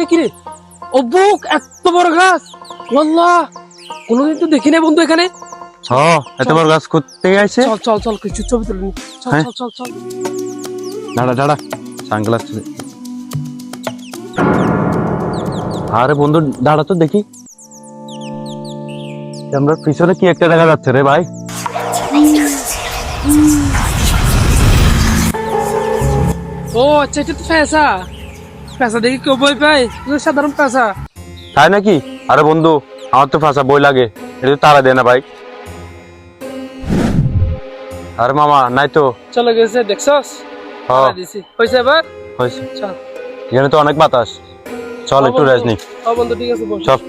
এটা কি রে? ও বুক, এত বড় গাছ! ওয়াল্লাহ, কোনোদিন তো দেখি না বন্ধু এখানে। এত বড় গাছ করতে আইছে। চল চল চল, কিছু ছবি তুলে নি। চল হ্যাঁ। চল চল চল। দাঁড়া সানগ্লাস। আরে বন্ধু দাঁড়া তো দেখি, ক্যামেরার পিছনে কি একটা দেখা যাচ্ছে রে ভাই। ও আচ্ছা, এটা তো পেঁচা। পেঁচা দেখি কেউ বই পায়? সাধারণ পেঁচা। তাই নাকি? আরে বন্ধু, আমার তো ফাঁসা বই লাগে, এটা তো তারা দেয় না ভাই। আরে মামা নাই তো। চলে গেছে, দেখছস? হ্যাঁ দিছি হইছে এবার। হয়েছে। চল। এখানে তো অনেক বাতাস, চল একটু রেস্ট নি। বন্ধু ঠিক আছে, বস। চল।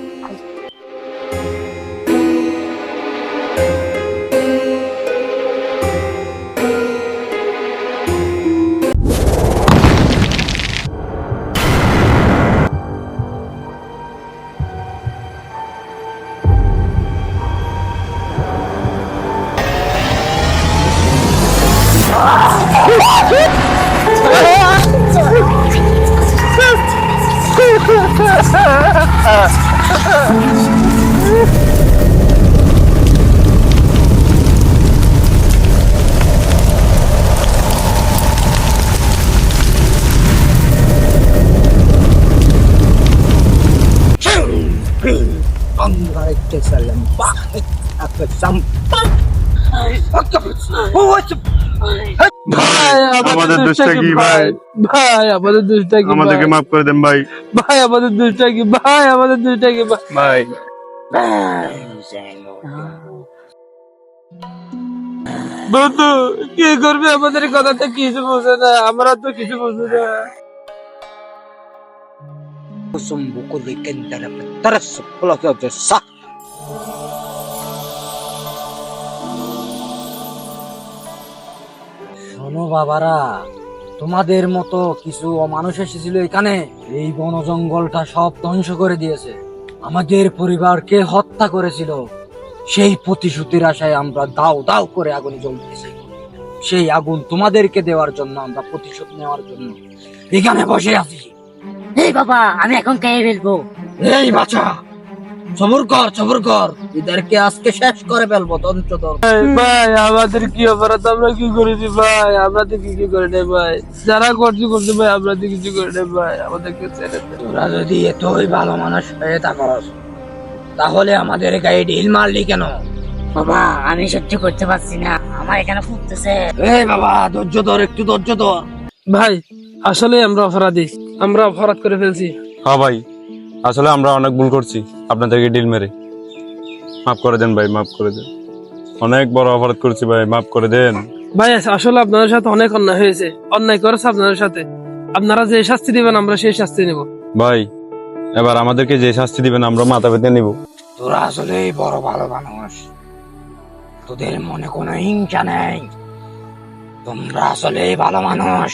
আমাদের দোষটা কি ভাই? ভাই আমাদের দোষটা কি? আমাদেরকে মাফ করে দেন ভাই। ভাই আমাদের দোষটা কি? ভাই আমাদের দোষটা কি? ভাই বন্ধু কি করবে আমাদের কথা তো কিছু বোঝে না, আমরা তো কিছু বুঝি না। শোনো বাবারা, তোমাদের মতো কিছু অমানুষ এসেছিল এখানে, এই বন জঙ্গলটা সব ধ্বংস করে দিয়েছে। আমাদের পরিবারকে হত্যা করেছিল, সেই প্রতিশোধের আশায় আমরা দাও দাও করে আগুন জ্বলতেছি। সেই আগুন তোমাদেরকে দেওয়ার জন্য, আমরা প্রতিশোধ নেওয়ার জন্য এখানে বসে আছি। এই বাবা, আমি এখন খেয়ে ফেলবো। এই বাচ্চা, সবর কর, এদেরকে আজকে শেষ করে ফেলবো তন্ত্র। ভাই আমাদের কি অপরাধ? আমরা কি করেছি ভাই? আমরা তো কিছু করে নেই ভাই, যারা করছি ভাই, আমরা তো কিছু করে নেই ভাই, আমাদেরকে ছেড়ে দে। তোরা যদি এতই ভালো মানুষ হয়ে থাকস, তাহলে আমাদের গায়ে ঢিল মারলি কেন? বাবা, আমি সহ্য করতে পারছি না, আমার এখানে ফুটতেছে। এই বাবা, ধৈর্য ধর, একটু ধৈর্য ধর। ভাই আসলে আমরা অপরাধী, আমরা অপরাধ করে ফেলছি। হ্যাঁ ভাই, আসলে আমরা অনেক ভুল করছি, আপনাদেরকে ডিল মেরে। মাফ করে দেন ভাই, মাফ করে দেন। অনেক বড় অপরাধ করছি ভাই, মাফ করে দেন ভাই আসলে আপনাদের সাথে অনেক অন্যায় হয়েছে, অন্যায় করেছে আপনাদের সাথে। আপনারা যে শাস্তি দিবেন আমরা সেই শাস্তি নেব ভাই। এবার আমাদেরকে যে শাস্তি দিবেন আমরা মাথা পেতে নিব। তোরা আসলে বড় ভালো মানুষ, তোদের মনে কোনো হিংসা নেই, তোমরা আসলে ভালো মানুষ,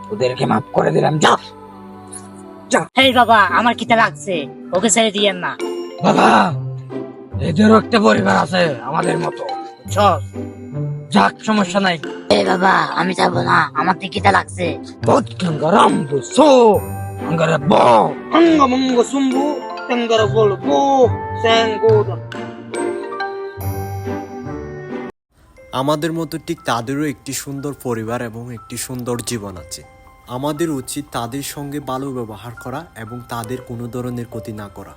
তোদেরকে মাফ করে দিলাম। যা এই বাবা, আমার খিদে লাগছে, ওকে ছেড়ে দিয়েন না। বাবা, এদেরও একটা পরিবার আছে আমাদের মতো, বুঝছস? যাক, সমস্যা নাই। এই বাবা, আমি যাবো না, আমার তো খিদে লাগছে। আমাদের মতো ঠিক তাদেরও একটি সুন্দর পরিবার এবং একটি সুন্দর জীবন আছে। আমাদের উচিত তাদের সঙ্গে ভালো ব্যবহার করা এবং তাদের কোনো ধরনের ক্ষতি না করা।